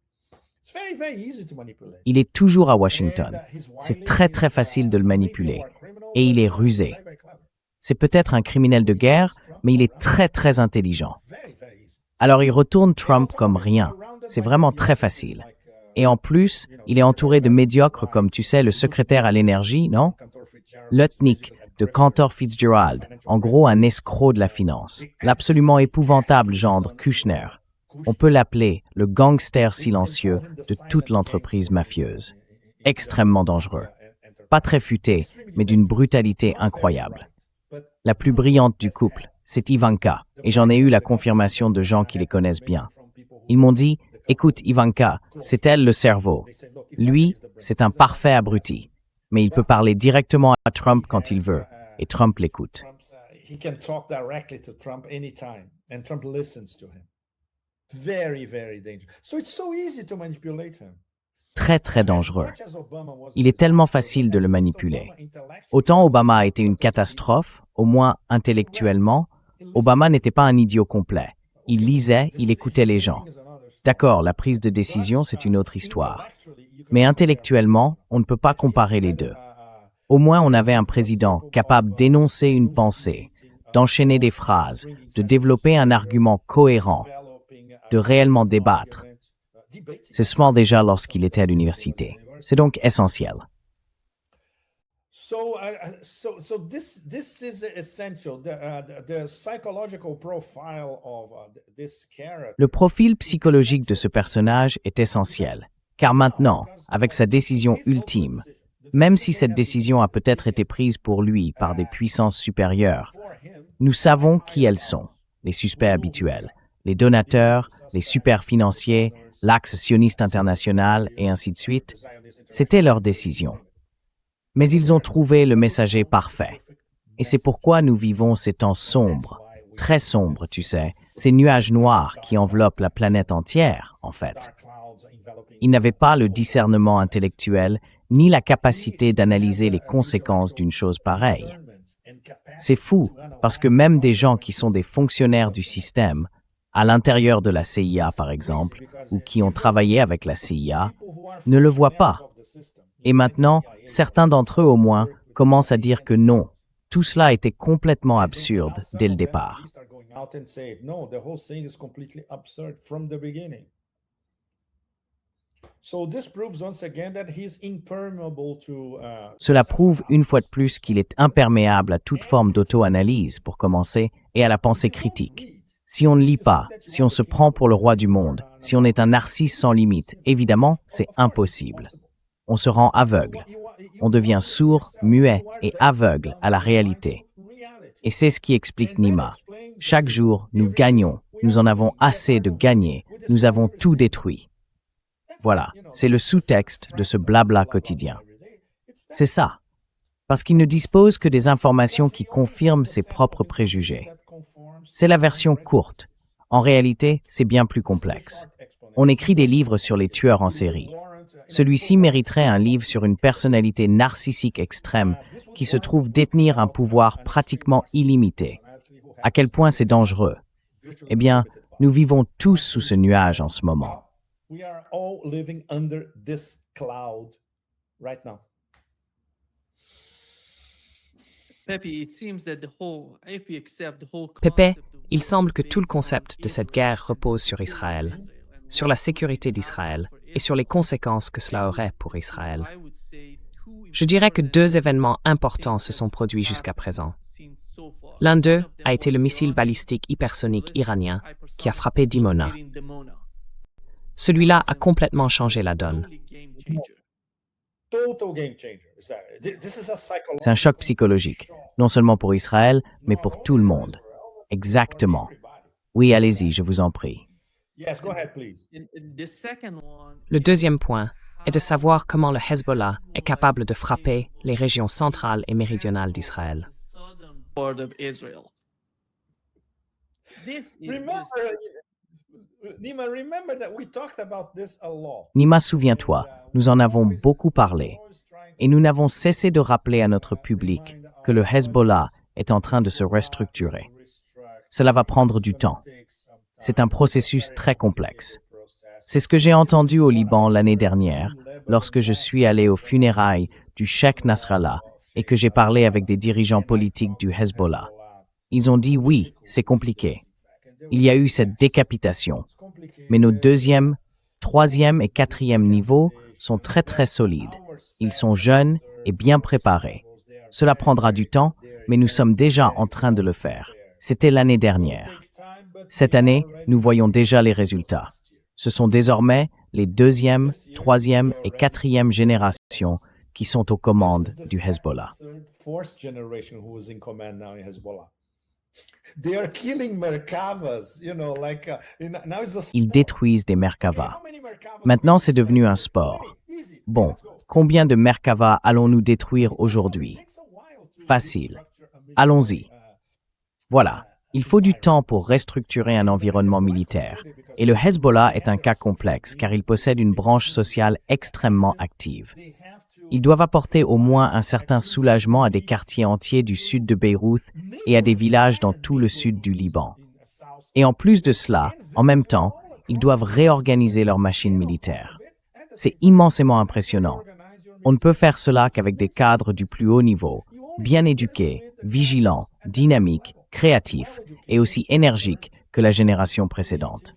It's very, very easy to manipulate. Il est toujours à Washington. C'est très très facile de le manipuler. Et il est rusé. C'est peut-être un criminel de guerre, mais il est très très intelligent. Alors il retourne Trump comme rien. C'est vraiment très facile. Et en plus, il est entouré de médiocres comme, tu sais, le secrétaire à l'énergie, non? Lutnick de Cantor Fitzgerald, en gros un escroc de la finance. L'absolument épouvantable gendre Kushner. On peut l'appeler le gangster silencieux de toute l'entreprise mafieuse. Extrêmement dangereux. Pas très futé, mais d'une brutalité incroyable. La plus brillante du couple, c'est Ivanka, et j'en ai eu la confirmation de gens qui les connaissent bien. Ils m'ont dit, écoute Ivanka, c'est elle le cerveau. Lui, c'est un parfait abruti. Mais il peut parler directement à Trump quand il veut, et Trump l'écoute. He can talk directly to Trump anytime, and Trump listens to him. Very, very dangerous. So it's so easy to manipulate him. Très, très dangereux. Il est tellement facile de le manipuler. Autant Obama a été une catastrophe, au moins intellectuellement, Obama n'était pas un idiot complet. Il lisait, il écoutait les gens. D'accord, la prise de décision, c'est une autre histoire. Mais intellectuellement, on ne peut pas comparer les deux. Au moins, on avait un président capable d'énoncer une pensée, d'enchaîner des phrases, de développer un argument cohérent, de réellement débattre. C'est smart déjà lorsqu'il était à l'université. C'est donc essentiel. So this is essential. The psychological profile of this character. Le profil psychologique de ce personnage est essentiel, car maintenant, avec sa décision ultime, même si cette décision a peut-être été prise pour lui par des puissances supérieures, nous savons qui elles sont, les suspects habituels, les donateurs, les super financiers, l'axe sioniste international et ainsi de suite. C'était leur décision. Mais ils ont trouvé le messager parfait. Et c'est pourquoi nous vivons ces temps sombres, très sombres, tu sais, ces nuages noirs qui enveloppent la planète entière, en fait. Ils n'avaient pas le discernement intellectuel ni la capacité d'analyser les conséquences d'une chose pareille. C'est fou, parce que même des gens qui sont des fonctionnaires du système, à l'intérieur de la CIA par exemple, ou qui ont travaillé avec la CIA, ne le voient pas. Et maintenant, certains d'entre eux au moins commencent à dire que non, tout cela était complètement absurde dès le départ. Cela prouve une fois de plus qu'il est imperméable à toute forme d'auto-analyse, pour commencer, et à la pensée critique. Si on ne lit pas, si on se prend pour le roi du monde, si on est un narcisse sans limite, évidemment, c'est impossible. On se rend aveugle. On devient sourd, muet et aveugle à la réalité. Et c'est ce qui explique Nima. Chaque jour, nous gagnons. Nous en avons assez de gagner. Nous avons tout détruit. Voilà, c'est le sous-texte de ce blabla quotidien. C'est ça. Parce qu'il ne dispose que des informations qui confirment ses propres préjugés. C'est la version courte. En réalité, c'est bien plus complexe. On écrit des livres sur les tueurs en série. Celui-ci mériterait un livre sur une personnalité narcissique extrême qui se trouve détenir un pouvoir pratiquement illimité. À quel point c'est dangereux? Eh bien, nous vivons tous sous ce nuage en ce moment. Pepe, il semble que tout le concept de cette guerre repose sur Israël, sur la sécurité d'Israël et sur les conséquences que cela aurait pour Israël. Je dirais que 2 événements importants se sont produits jusqu'à présent. L'un d'eux a été le missile balistique hypersonique iranien qui a frappé Dimona. Celui-là a complètement changé la donne. C'est un choc psychologique, non seulement pour Israël, mais pour tout le monde. Exactement. Oui, allez-y, je vous en prie. Le deuxième point est de savoir comment le Hezbollah est capable de frapper les régions centrales et méridionales d'Israël. Nima, souviens-toi, nous en avons beaucoup parlé. Et nous n'avons cessé de rappeler à notre public que le Hezbollah est en train de se restructurer. Cela va prendre du temps. C'est un processus très complexe. C'est ce que j'ai entendu au Liban l'année dernière, lorsque je suis allé aux funérailles du Cheikh Nasrallah et que j'ai parlé avec des dirigeants politiques du Hezbollah. Ils ont dit oui, c'est compliqué. Il y a eu cette décapitation. Mais nos 2e, 3e et 4e niveaux sont très très solides. Ils sont jeunes et bien préparés. Cela prendra du temps, mais nous sommes déjà en train de le faire. C'était l'année dernière. Cette année, nous voyons déjà les résultats. Ce sont désormais les 2e, 3e et 4e générations qui sont aux commandes du Hezbollah. Ils détruisent des Merkavas. Maintenant, c'est devenu un sport. Bon, combien de Merkavas allons-nous détruire aujourd'hui? Facile. Allons-y. Voilà. Il faut du temps pour restructurer un environnement militaire. Et le Hezbollah est un cas complexe car il possède une branche sociale extrêmement active. Ils doivent apporter au moins un certain soulagement à des quartiers entiers du sud de Beyrouth et à des villages dans tout le sud du Liban. Et en plus de cela, en même temps, ils doivent réorganiser leur machine militaire. C'est immensément impressionnant. On ne peut faire cela qu'avec des cadres du plus haut niveau, bien éduqués, vigilants, dynamiques, créatifs et aussi énergiques que la génération précédente.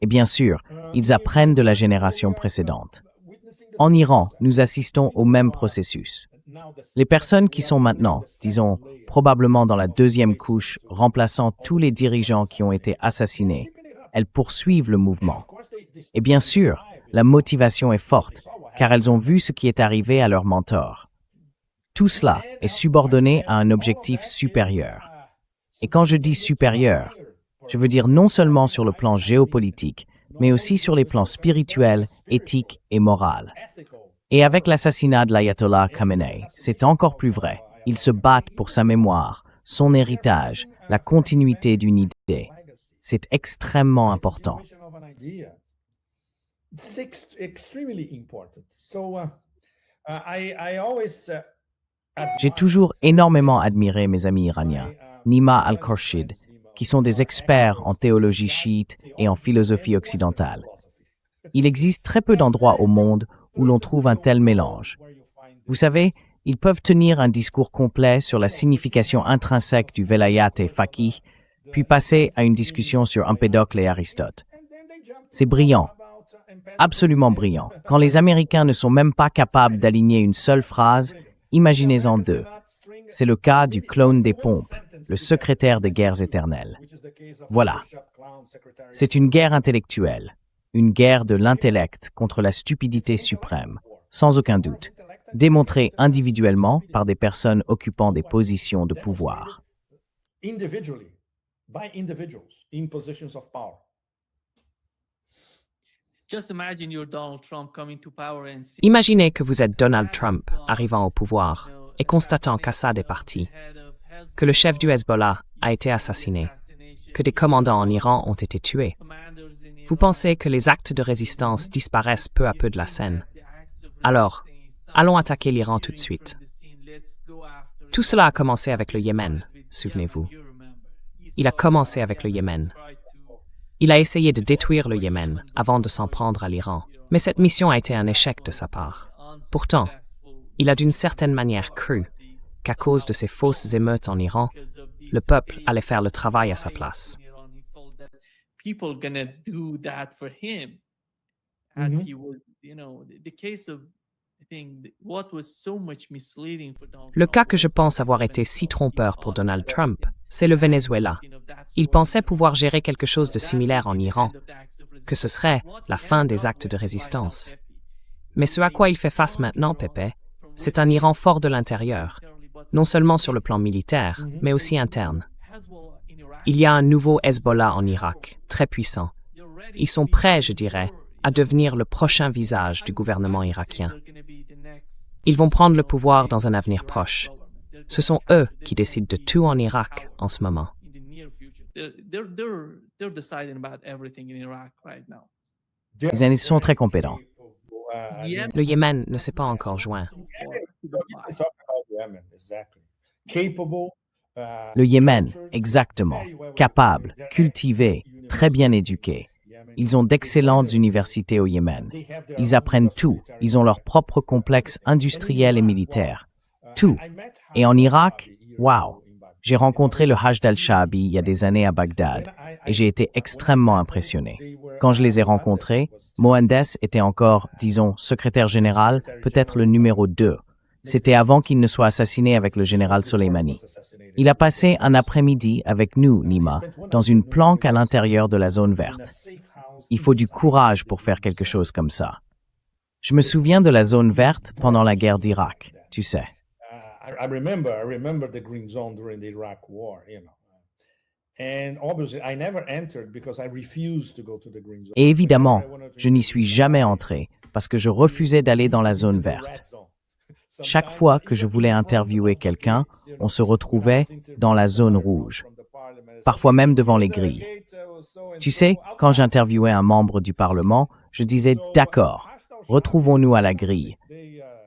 Et bien sûr, ils apprennent de la génération précédente. En Iran, nous assistons au même processus. Les personnes qui sont maintenant, disons, probablement dans la 2e couche, remplaçant tous les dirigeants qui ont été assassinés, elles poursuivent le mouvement. Et bien sûr, la motivation est forte, car elles ont vu ce qui est arrivé à leur mentor. Tout cela est subordonné à un objectif supérieur. Et quand je dis supérieur, je veux dire non seulement sur le plan géopolitique, mais aussi sur les plans spirituels, éthiques et moraux. Et avec l'assassinat de l'ayatollah Khamenei, c'est encore plus vrai. Ils se battent pour sa mémoire, son héritage, la continuité d'une idée. C'est extrêmement important. J'ai toujours énormément admiré mes amis iraniens, Nima al-Khorshid, qui sont des experts en théologie chiite et en philosophie occidentale. Il existe très peu d'endroits au monde où l'on trouve un tel mélange. Vous savez, ils peuvent tenir un discours complet sur la signification intrinsèque du velayat et faqih, puis passer à une discussion sur Empédocle et Aristote. C'est brillant, absolument brillant. Quand les Américains ne sont même pas capables d'aligner une seule phrase, imaginez-en deux. C'est le cas du clone des pompes, le secrétaire des guerres éternelles. Voilà. C'est une guerre intellectuelle, une guerre de l'intellect contre la stupidité suprême, sans aucun doute, démontrée individuellement par des personnes occupant des positions de pouvoir. Imaginez que vous êtes Donald Trump arrivant au pouvoir et constatant qu'Assad est parti, que le chef du Hezbollah a été assassiné, que des commandants en Iran ont été tués. Vous pensez que les actes de résistance disparaissent peu à peu de la scène. Alors, allons attaquer l'Iran tout de suite. Tout cela a commencé avec le Yémen, souvenez-vous. Il a commencé avec le Yémen. Il a essayé de détruire le Yémen avant de s'en prendre à l'Iran, mais cette mission a été un échec de sa part. Pourtant, il a d'une certaine manière cru qu'à cause de ces fausses émeutes en Iran, le peuple allait faire le travail à sa place. Le cas que je pense avoir été si trompeur pour Donald Trump, c'est le Venezuela. Il pensait pouvoir gérer quelque chose de similaire en Iran, que ce serait la fin des actes de résistance. Mais ce à quoi il fait face maintenant, Pepe, c'est un Iran fort de l'intérieur, non seulement sur le plan militaire, mais aussi interne. Il y a un nouveau Hezbollah en Irak, très puissant. Ils sont prêts, je dirais, à devenir le prochain visage du gouvernement irakien. Ils vont prendre le pouvoir dans un avenir proche. Ce sont eux qui décident de tout en Irak en ce moment. Ils sont très compétents. Le Yémen ne s'est pas encore joint. Le Yémen, exactement. Capable, cultivé, très bien éduqué. Ils ont d'excellentes universités au Yémen. Ils apprennent tout. Ils ont leur propre complexe industriel et militaire. Tout. Et en Irak, waouh! J'ai rencontré le Hajj al-Shaabi il y a des années à Bagdad et j'ai été extrêmement impressionné. Quand je les ai rencontrés, Mohandes était encore, disons, secrétaire général, peut-être le numéro 2. C'était avant qu'il ne soit assassiné avec le général Soleimani. Il a passé un après-midi avec nous, Nima, dans une planque à l'intérieur de la zone verte. Il faut du courage pour faire quelque chose comme ça. Je me souviens de la zone verte pendant la guerre d'Irak, tu sais. I remember the green zone during the Iraq war, And obviously, I never entered because I refused to go to the green zone. Et évidemment, je n'y suis jamais entré parce que je refusais d'aller dans la zone verte. Chaque fois que je voulais interviewer quelqu'un, on se retrouvait dans la zone rouge, parfois même devant les grilles. Tu sais, quand j'interviewais un membre du Parlement, je disais « D'accord, retrouvons-nous à la grille »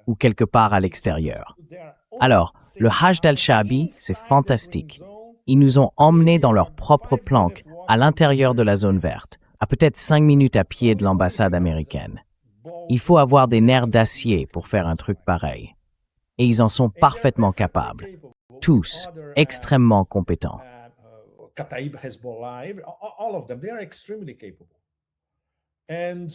ou quelque part à l'extérieur. Alors, le Hajj al-Shaabi, c'est fantastique. Ils nous ont emmenés dans leur propre planque, à l'intérieur de la zone verte, à peut-être 5 minutes à pied de l'ambassade américaine. Il faut avoir des nerfs d'acier pour faire un truc pareil. Et ils en sont parfaitement capables. Tous, extrêmement compétents. Kataib, Hezbollah, all of them, they are extremely capable. And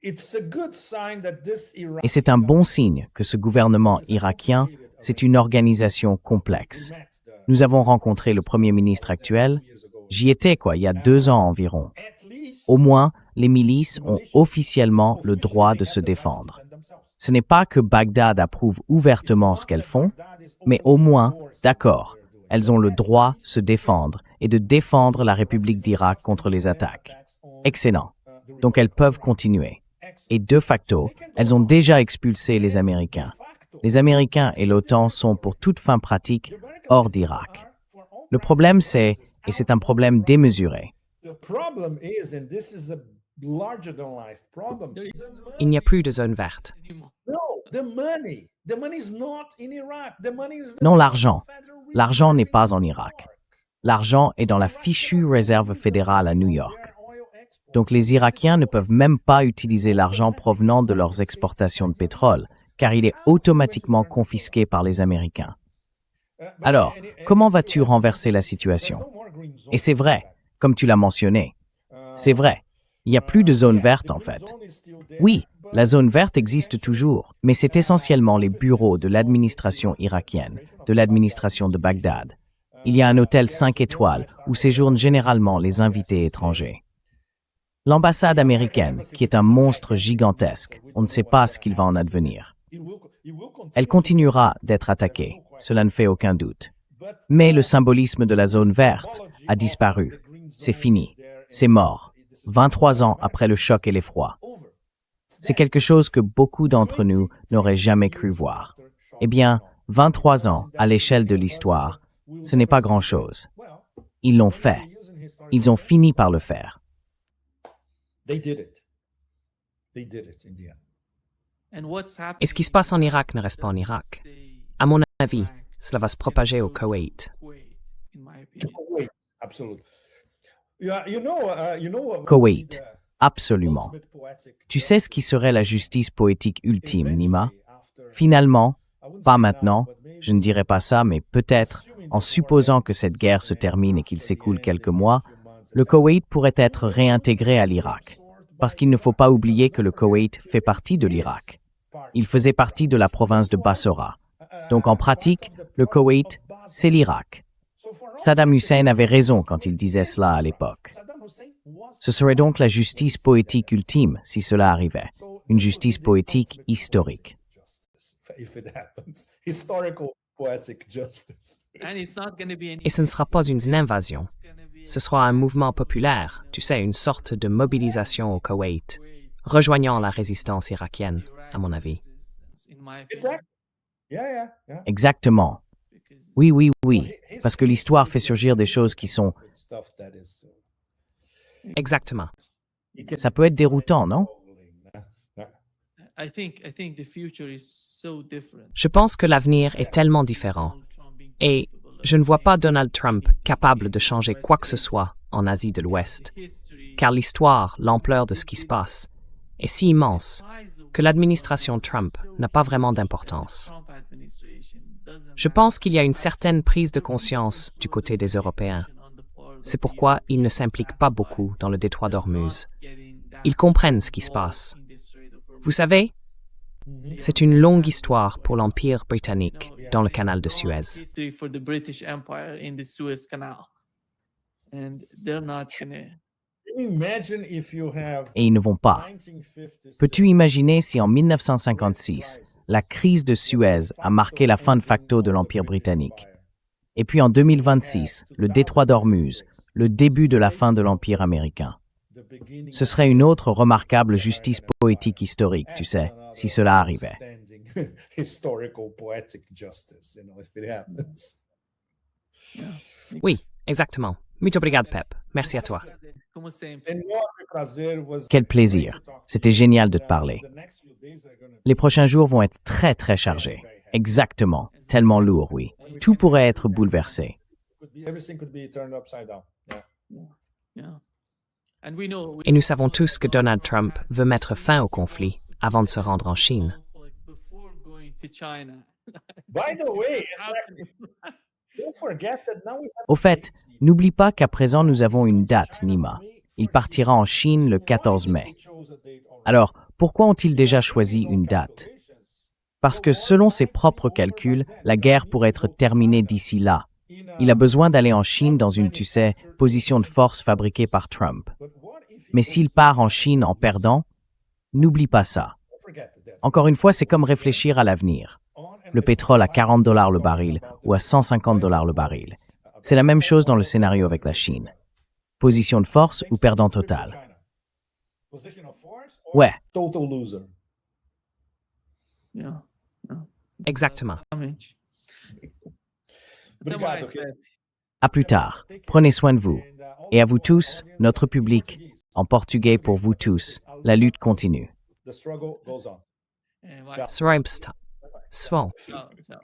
it's a good sign that this Iraq... Et c'est un bon signe que ce gouvernement irakien, c'est une organisation complexe. Nous avons rencontré le Premier ministre actuel. J'y étais, il y a 2 ans environ. Au moins, les milices ont officiellement le droit de se défendre. Ce n'est pas que Bagdad approuve ouvertement ce qu'elles font, mais au moins, d'accord, elles ont le droit de se défendre et de défendre la République d'Irak contre les attaques. Excellent. Donc elles peuvent continuer. Et de facto, elles ont déjà expulsé les Américains. Les Américains et l'OTAN sont pour toute fin pratique hors d'Irak. Le problème, et c'est un problème démesuré, Il n'y a plus de zone verte. non l'argent. L'argent n'est pas en Irak. L'argent est dans la fichue réserve fédérale à New York. Donc les Irakiens ne peuvent même pas utiliser l'argent provenant de leurs exportations de pétrole, car il est automatiquement confisqué par les Américains. Alors, comment vas-tu renverser la situation? Et c'est vrai, comme tu l'as mentionné. C'est vrai, il n'y a plus de zone verte en fait. Oui, la zone verte existe toujours, mais c'est essentiellement les bureaux de l'administration irakienne, de l'administration de Bagdad. Il y a un hôtel 5 étoiles où séjournent généralement les invités étrangers. L'ambassade américaine, qui est un monstre gigantesque, on ne sait pas ce qu'il va en advenir. Elle continuera d'être attaquée, cela ne fait aucun doute. Mais le symbolisme de la zone verte a disparu. C'est fini. C'est mort. 23 ans après le choc et l'effroi. C'est quelque chose que beaucoup d'entre nous n'auraient jamais cru voir. Eh bien, 23 ans à l'échelle de l'histoire, ce n'est pas grand-chose. Ils l'ont fait. Ils ont fini par le faire. Et ce qui se passe en Irak ne reste pas en Irak. À mon avis, cela va se propager au Koweït. Koweït, absolument. Tu sais ce qui serait la justice poétique ultime, Nima? Finalement, pas maintenant, je ne dirais pas ça, mais peut-être, en supposant que cette guerre se termine et qu'il s'écoule quelques mois, le Koweït pourrait être réintégré à l'Irak. Parce qu'il ne faut pas oublier que le Koweït fait partie de l'Irak. Il faisait partie de la province de Bassora. Donc en pratique, le Koweït, c'est l'Irak. Saddam Hussein avait raison quand il disait cela à l'époque. Ce serait donc la justice poétique ultime si cela arrivait. Une justice poétique historique. Et ce ne sera pas une invasion. Ce sera un mouvement populaire, tu sais, une sorte de mobilisation au Koweït, rejoignant la résistance irakienne, à mon avis. Exactement. Oui, oui, oui. Parce que l'histoire fait surgir des choses qui sont... Exactement. Ça peut être déroutant, non? Je pense que l'avenir est tellement différent. Et je ne vois pas Donald Trump capable de changer quoi que ce soit en Asie de l'Ouest, car l'histoire, l'ampleur de ce qui se passe, est si immense que l'administration Trump n'a pas vraiment d'importance. Je pense qu'il y a une certaine prise de conscience du côté des Européens. C'est pourquoi ils ne s'impliquent pas beaucoup dans le détroit d'Ormuz. Ils comprennent ce qui se passe. Vous savez, c'est une longue histoire pour l'Empire britannique dans le canal de Suez. Et ils ne vont pas. Peux-tu imaginer si en 1956, la crise de Suez a marqué la fin de facto de l'Empire britannique? Et puis en 2026, le détroit d'Ormuz, le début de la fin de l'Empire américain. Ce serait une autre remarquable justice poétique historique, tu sais, si cela arrivait. Oui, exactement. Muito obrigado, Pep. Merci à toi. Quel plaisir. C'était génial de te parler. Les prochains jours vont être très, très chargés. Exactement. Tellement lourd, oui. Tout pourrait être bouleversé. Et nous savons tous que Donald Trump veut mettre fin au conflit avant de se rendre en Chine. Au fait, n'oublie pas qu'à présent nous avons une date, Nima. Il partira en Chine le 14 mai. Alors, pourquoi ont-ils déjà choisi une date? Parce que selon ses propres calculs, la guerre pourrait être terminée d'ici là. Il a besoin d'aller en Chine dans une, tu sais, position de force fabriquée par Trump. Mais s'il part en Chine en perdant, n'oublie pas ça. Encore une fois, c'est comme réfléchir à l'avenir. Le pétrole à $40 le baril ou à $150 le baril. C'est la même chose dans le scénario avec la Chine. Position de force ou perdant total. Ouais. Exactement. Até mais, Pepe. À plus tard. Prenez soin de vous. Et à vous tous, notre public, en portugais pour vous tous, la lutte continue. The struggle goes on. Vai. Sribsta. Swell. Tchau, tchau.